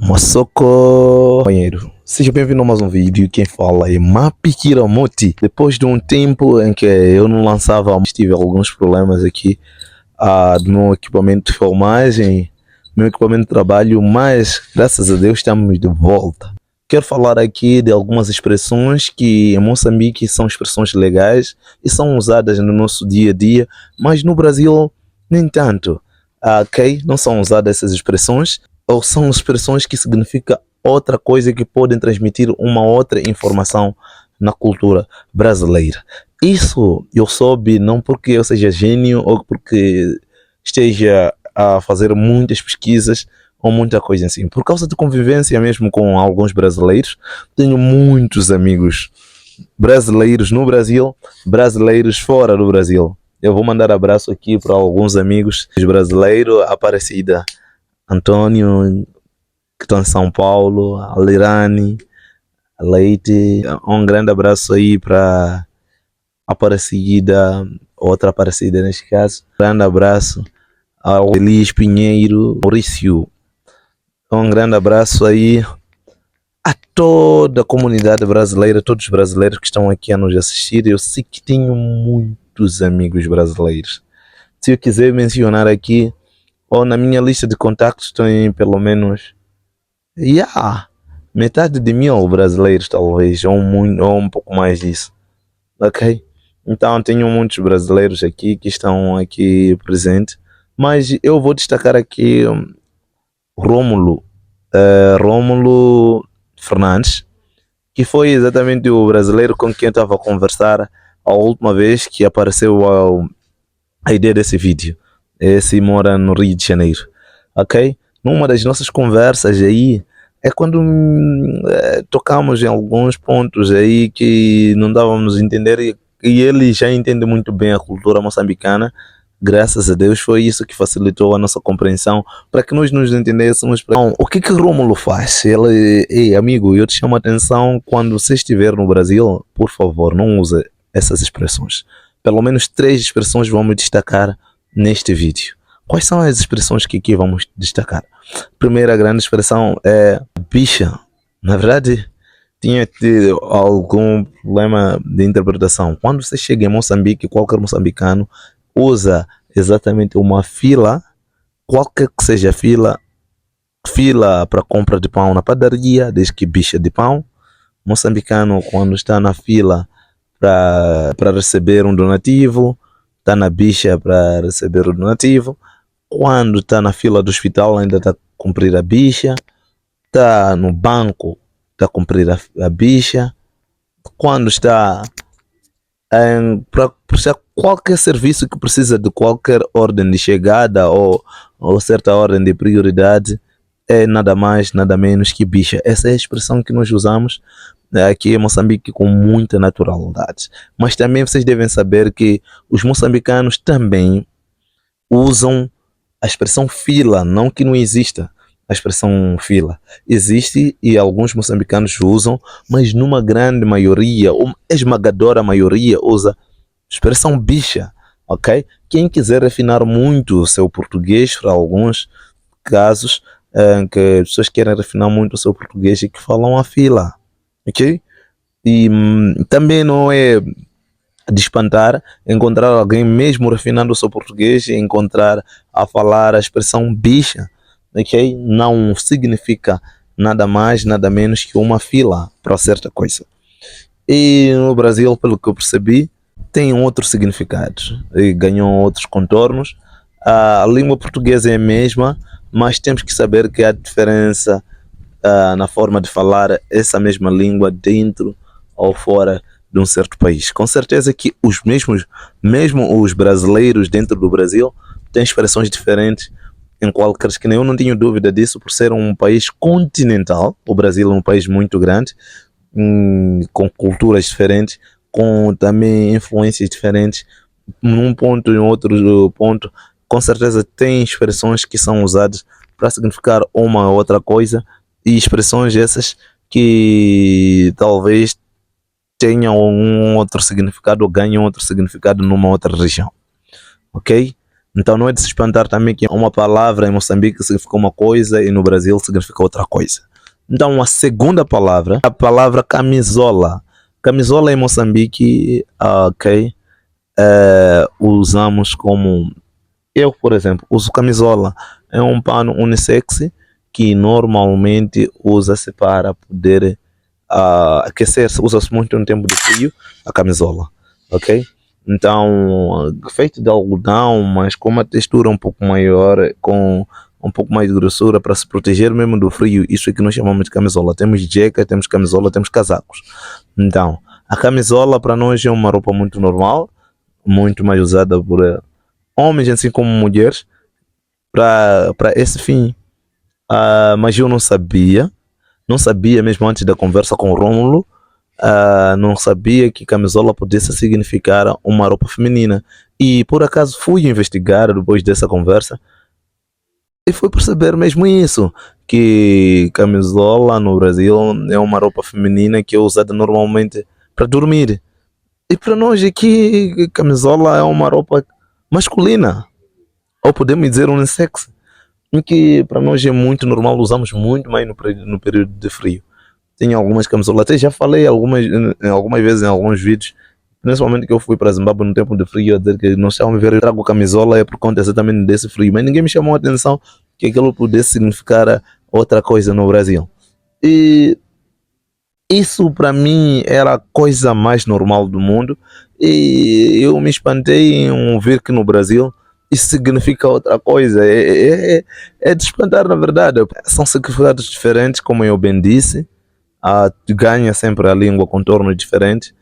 Moçoco, companheiro, seja bem-vindo a mais um vídeo. Quem fala é Mapi Kiramoti. Depois de um tempo em que eu não lançava, tive alguns problemas aqui do meu equipamento de filmagem, meu equipamento de trabalho, mas graças a Deus estamos de volta. Quero falar aqui de algumas expressões que em Moçambique são expressões legais e são usadas no nosso dia a dia, mas no Brasil nem tanto. Ok? Não são usadas essas expressões, ou são expressões que significam outra coisa, que podem transmitir uma outra informação na cultura brasileira. Isso eu soube não porque eu seja gênio ou porque esteja a fazer muitas pesquisas ou muita coisa assim. Por causa de convivência mesmo com alguns brasileiros, tenho muitos amigos brasileiros no Brasil, brasileiros fora do Brasil. Eu vou mandar abraço aqui para alguns amigos brasileiros, Aparecida, Antônio, que estão em São Paulo, a Lirane, a Leite. Um grande abraço aí para Aparecida, outra Aparecida neste caso. Grande abraço ao Elis Pinheiro, Maurício. Um grande abraço aí a toda a comunidade brasileira, todos os brasileiros que estão aqui a nos assistir. Eu sei que tenho muitos amigos brasileiros. Se eu quiser mencionar aqui, ou na minha lista de contactos tem pelo menos metade de 1000 brasileiros, talvez, ou um pouco mais disso. Ok? Então tenho muitos brasileiros aqui que estão aqui presentes, mas eu vou destacar aqui Rômulo Fernandes, que foi exatamente o brasileiro com quem eu estava a conversar a última vez que apareceu a ideia desse vídeo. Esse mora no Rio de Janeiro, ok? Numa das nossas conversas aí, é quando tocamos em alguns pontos aí que não dávamos a entender, e ele já entende muito bem a cultura moçambicana. Graças a Deus foi isso que facilitou a nossa compreensão, para que nós nos entendêssemos. Então, o que Rômulo faz? Ele, ei amigo, eu te chamo a atenção, quando você estiver no Brasil, por favor, não use essas expressões. Pelo menos 3 expressões vamos destacar neste vídeo. Quais são as expressões que aqui vamos destacar? Primeira grande expressão é bicha. Na verdade, tinha tido algum problema de interpretação. Quando você chega em Moçambique, qualquer moçambicano usa exatamente uma fila, qualquer que seja a fila para compra de pão na padaria, desde que bicha de pão. Moçambicano, quando está na fila para receber um donativo, está na bicha para receber o donativo. Quando está na fila do hospital, ainda está a cumprir a bicha. Está no banco, está a cumprir a bicha. Quando está para prestar qualquer serviço que precisa de qualquer ordem de chegada ou certa ordem de prioridade, é nada mais, nada menos que bicha. Essa é a expressão que nós usamos aqui em Moçambique com muita naturalidade. Mas também vocês devem saber que os moçambicanos também usam a expressão fila, não que não exista a expressão fila. Existe e alguns moçambicanos usam, mas numa grande maioria, uma esmagadora maioria, usa a expressão bicha, ok? Quem quiser refinar muito o seu português, para alguns casos em que as pessoas querem refinar muito o seu português e que falam a fila, ok? E também não é de espantar encontrar alguém mesmo refinando o seu português e encontrar a falar a expressão bicha, ok? Não significa nada mais, nada menos que uma fila para certa coisa. E no Brasil, pelo que eu percebi, tem outro significado e ganhou outros contornos. A língua portuguesa é a mesma, mas temos que saber que há diferença na forma de falar essa mesma língua dentro ou fora de um certo país. Com certeza que mesmo os brasileiros dentro do Brasil têm expressões diferentes em qualquer esquina. Eu não tenho dúvida disso, por ser um país continental. O Brasil é um país muito grande, com culturas diferentes, com também influências diferentes. Num ponto e em outro ponto, com certeza tem expressões que são usadas para significar uma ou outra coisa, e expressões essas que talvez tenham um outro significado ou ganham outro significado numa outra região, ok? Então não é de se espantar também que uma palavra em Moçambique significa uma coisa e no Brasil significa outra coisa. Então a segunda palavra, a palavra camisola. Camisola em Moçambique, ok, usamos como... Eu, por exemplo, uso camisola. É um pano unissex que normalmente usa-se para poder aquecer-se. Usa-se muito no tempo de frio, a camisola, ok? Então, feito de algodão, mas com uma textura um pouco maior, com um pouco mais de grossura para se proteger mesmo do frio. Isso é que nós chamamos de camisola. Temos jeca, temos camisola, temos casacos. Então, a camisola para nós é uma roupa muito normal, muito mais usada por homens assim como mulheres para esse fim. Mas eu não sabia mesmo antes da conversa com o Rômulo, não sabia que camisola pudesse significar uma roupa feminina. E por acaso fui investigar depois dessa conversa e fui perceber mesmo isso, que camisola no Brasil é uma roupa feminina que é usada normalmente para dormir. E para nós aqui, camisola é uma roupa masculina, ou podemos dizer unissex, em que para nós é muito normal, usamos muito mais no período de frio. Tem algumas camisolas, até já falei algumas vezes em alguns vídeos, principalmente que eu fui para Zimbábue no tempo de frio, a dizer que nós estávamos a ver, eu trago camisola é por conta exatamente desse frio, mas ninguém me chamou a atenção que aquilo pudesse significar outra coisa no Brasil. E isso para mim era a coisa mais normal do mundo e eu me espantei em ver que no Brasil isso significa outra coisa. É de espantar, na verdade. São significados diferentes, como eu bem disse. Ganha sempre a língua contornos diferentes.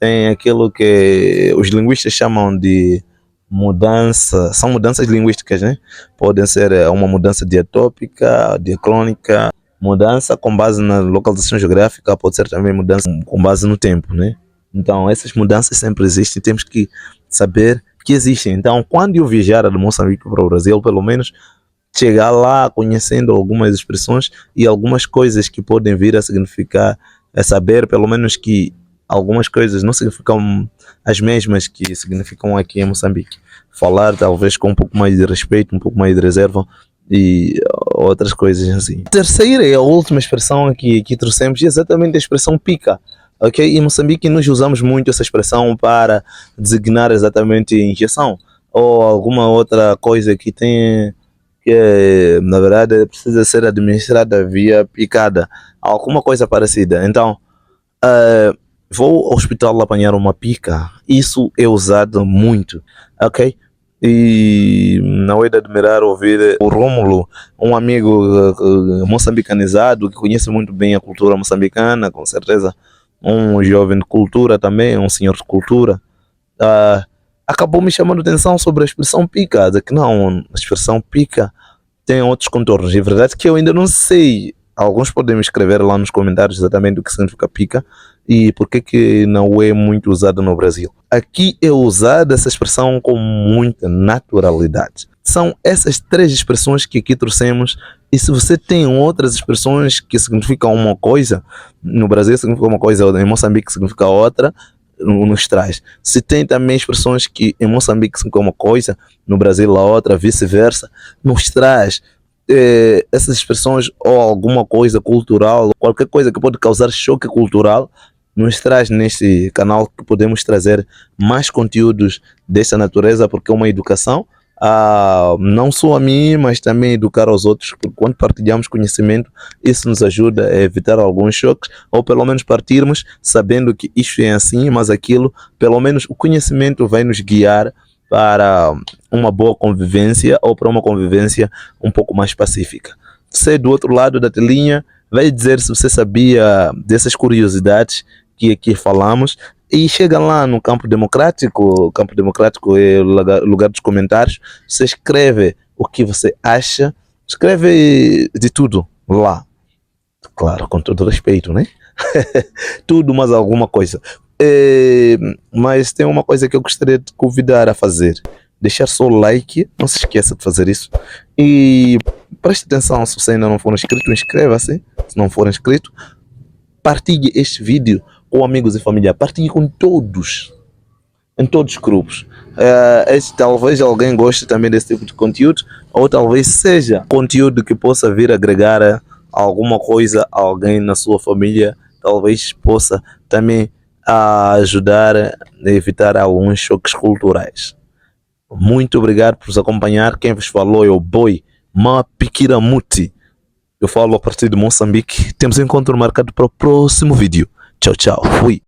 Tem aquilo que os linguistas chamam de mudança, são mudanças linguísticas, né? Podem ser uma mudança diatópica, diacrônica, mudança com base na localização geográfica, pode ser também mudança com base no tempo, né? Então essas mudanças sempre existem, temos que saber que existem. Então quando eu viajar de Moçambique para o Brasil, pelo menos chegar lá conhecendo algumas expressões e algumas coisas que podem vir a significar, é saber pelo menos que algumas coisas não significam as mesmas que significam aqui em Moçambique. Falar talvez com um pouco mais de respeito, um pouco mais de reserva e outras coisas assim. A terceira e a última expressão que trouxemos é exatamente a expressão pica. Ok? Em Moçambique nós usamos muito essa expressão para designar exatamente injeção ou alguma outra coisa que tem que na verdade precisa ser administrada via picada, alguma coisa parecida. Então, vou ao hospital apanhar uma pica. Isso é usado muito, ok? E não é de admirar ouvir o Rômulo, um amigo moçambicanizado que conhece muito bem a cultura moçambicana, com certeza um jovem de cultura também, um senhor de cultura, acabou me chamando a atenção sobre a expressão pica, de que não, a expressão pica tem outros contornos. É verdade que eu ainda não sei. Alguns podem me escrever lá nos comentários exatamente o que significa pica e por que não é muito usada no Brasil. Aqui é usada essa expressão com muita naturalidade. São essas três expressões que aqui trouxemos e se você tem outras expressões que significam uma coisa, no Brasil significa uma coisa, em Moçambique significa outra, nos traz. Se tem também expressões que em Moçambique significam uma coisa, no Brasil a outra, vice-versa, nos traz essas expressões ou alguma coisa cultural, qualquer coisa que pode causar choque cultural, nos traz neste canal que podemos trazer mais conteúdos dessa natureza, porque é uma educação, não só a mim, mas também educar aos outros, porque quando partilhamos conhecimento, isso nos ajuda a evitar alguns choques, ou pelo menos partirmos sabendo que isto é assim, mas aquilo, pelo menos o conhecimento vai nos guiar para uma boa convivência ou para uma convivência um pouco mais pacífica. Você do outro lado da telinha vai dizer se você sabia dessas curiosidades que aqui falamos e chega lá no campo democrático é o lugar dos comentários, você escreve o que você acha, escreve de tudo lá, claro, com todo respeito, né? Tudo, mas alguma coisa. Mas tem uma coisa que eu gostaria de convidar a fazer. Deixar só o like, não se esqueça de fazer isso. E preste atenção, se você ainda não for inscrito, inscreva-se. Se não for inscrito, partilhe este vídeo com amigos e família. Partilhe com todos. em todos os grupos. Talvez alguém goste também desse tipo de conteúdo, ou talvez seja conteúdo que possa vir agregar alguma coisa a alguém na sua família, talvez possa também ajudar a evitar alguns choques culturais. Muito obrigado por nos acompanhar. Quem vos falou é o Boy Mapikiramuti. Eu falo a partir de Moçambique. Temos encontro marcado para o próximo vídeo. Tchau, tchau. Fui.